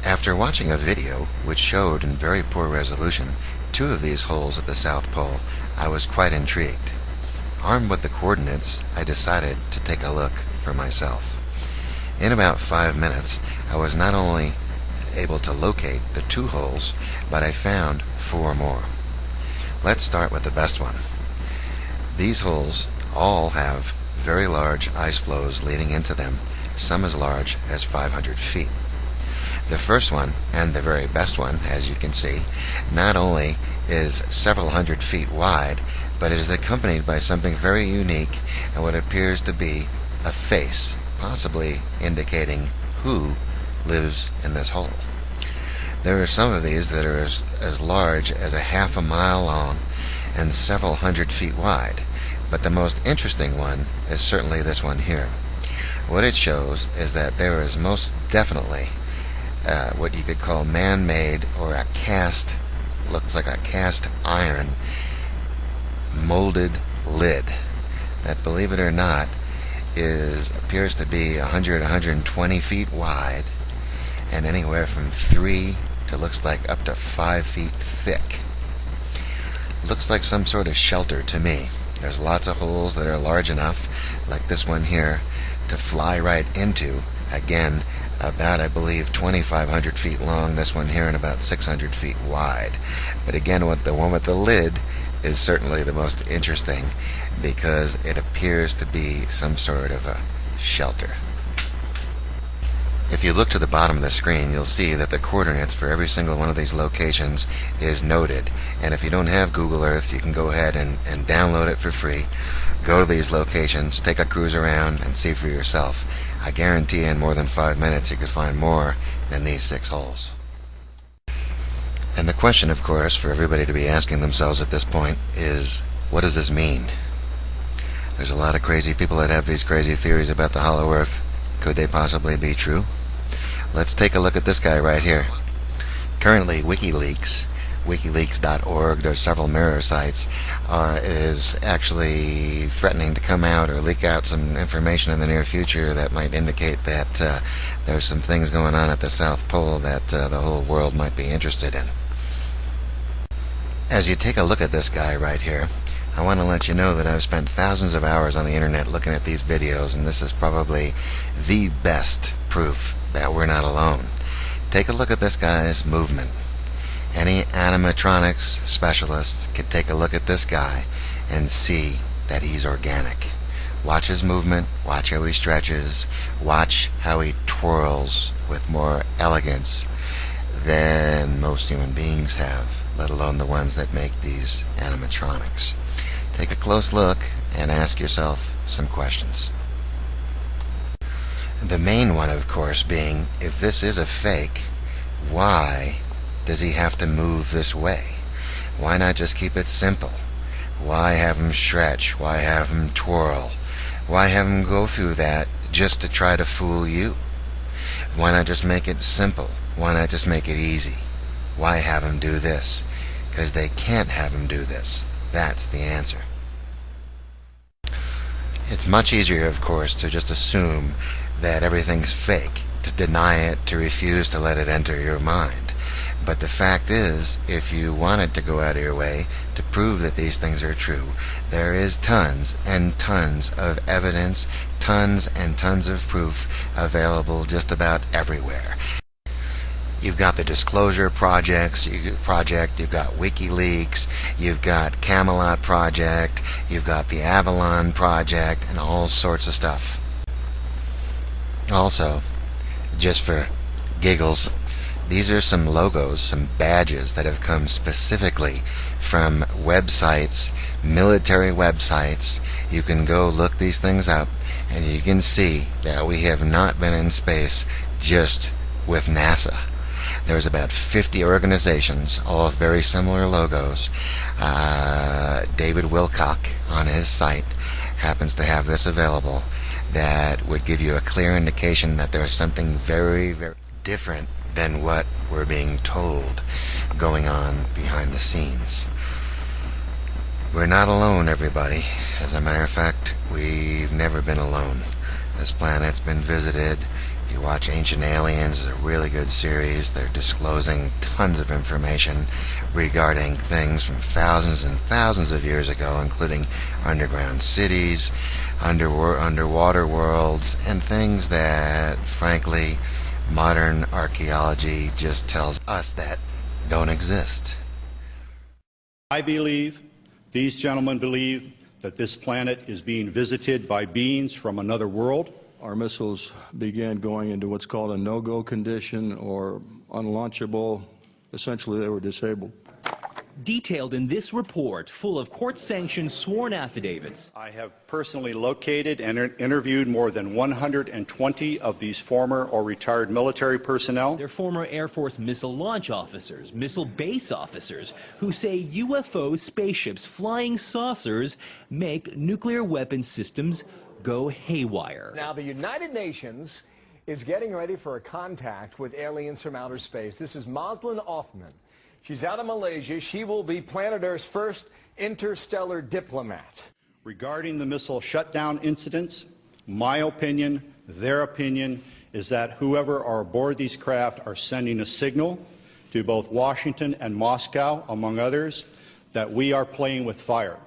After watching a video which showed in very poor resolution 2 of these holes at the South Pole, I was quite intrigued. Armed with the coordinates, I decided to take a look for myself. In about 5 minutes, I was not only able to locate the 2 holes, but I found 4 more. Let's start with the best one. These holes all have very large ice flows leading into them, some as large as 500 feet. The first one, and the very best one, as you can see, not only is several hundred feet wide, but it is accompanied by something very unique and what appears to be a face, possibly indicating who lives in this hole. There are some of these that are as large as a half a mile long and several hundred feet wide, but the most interesting one is certainly this one here. What it shows is that there is most definitely what you could call man-made, or a cast, looks like a cast iron molded lid that, believe it or not, appears to be 120 feet wide and anywhere from 3 to looks like up to 5 feet thick. Looks like some sort of shelter to me. There's lots of holes that are large enough, like this one here, to fly right into. Again, about, I believe, 2,500 feet long, this one here, and about 600 feet wide. But again, the one with the lid is certainly the most interesting because it appears to be some sort of a shelter. If you look to the bottom of the screen, you'll see that the coordinates for every single one of these locations is noted. And if you don't have Google Earth, you can go ahead and download it for free. Go to these locations, take a cruise around, and see for yourself. I guarantee in more than 5 minutes you could find more than these 6 holes. And the question, of course, for everybody to be asking themselves at this point is, what does this mean? There's a lot of crazy people that have these crazy theories about the hollow earth. Could they possibly be true? Let's take a look at this guy right here. Currently, WikiLeaks.org, there's several mirror sites, is actually threatening to come out or leak out some information in the near future that might indicate that there's some things going on at the South Pole that the whole world might be interested in. As you take a look at this guy right here, I want to let you know that I've spent thousands of hours on the internet looking at these videos, and this is probably the best proof that we're not alone. Take a look at this guy's movement. Any animatronics specialist could take a look at this guy and see that he's organic. Watch his movement, watch how he stretches, watch how he twirls with more elegance than most human beings have, let alone the ones that make these animatronics. Take a close look and ask yourself some questions. The main one, of course, being, if this is a fake, why does he have to move this way? Why not just keep it simple? Why have him stretch? Why have him twirl? Why have him go through that just to try to fool you? Why not just make it simple? Why not just make it easy? Why have him do this? Because they can't have him do this. That's the answer. It's much easier, of course, to just assume that everything's fake, to deny it, to refuse to let it enter your mind. But the fact is, if you wanted to go out of your way to prove that these things are true, there is tons and tons of evidence, tons and tons of proof available just about everywhere. You've got the Disclosure Project, you've got WikiLeaks, you've got Camelot Project, you've got the Avalon Project, and all sorts of stuff. Also, just for giggles, these are some logos, some badges that have come specifically from websites, military websites. You can go look these things up and you can see that we have not been in space just with NASA. There's about 50 organizations, all with very similar logos. David Wilcock on his site happens to have this available that would give you a clear indication that there's something very, very different than what we're being told going on behind the scenes. We're not alone, everybody. As a matter of fact, we've never been alone. This planet's been visited. If If you watch Ancient Aliens, it's a really good series. They're disclosing tons of information regarding things from thousands and thousands of years ago, including underground cities, underwater worlds, and things that, frankly, modern archaeology just tells us that don't exist. I believe, these gentlemen believe, that this planet is being visited by beings from another world. Our missiles began going into what's called a no-go condition or unlaunchable. Essentially, they were disabled. Detailed in this report, full of court-sanctioned sworn affidavits. I have personally located and interviewed more than 120 of these former or retired military personnel. They're former Air Force missile launch officers, missile base officers, who say UFO spaceships, flying saucers, make nuclear weapon systems go haywire. Now, the United Nations is getting ready for a contact with aliens from outer space. This is Moslin Othman. She's out of Malaysia. She will be planet Earth's first interstellar diplomat. Regarding the missile shutdown incidents, my opinion, their opinion, is that whoever are aboard these craft are sending a signal to both Washington and Moscow, among others, that we are playing with fire.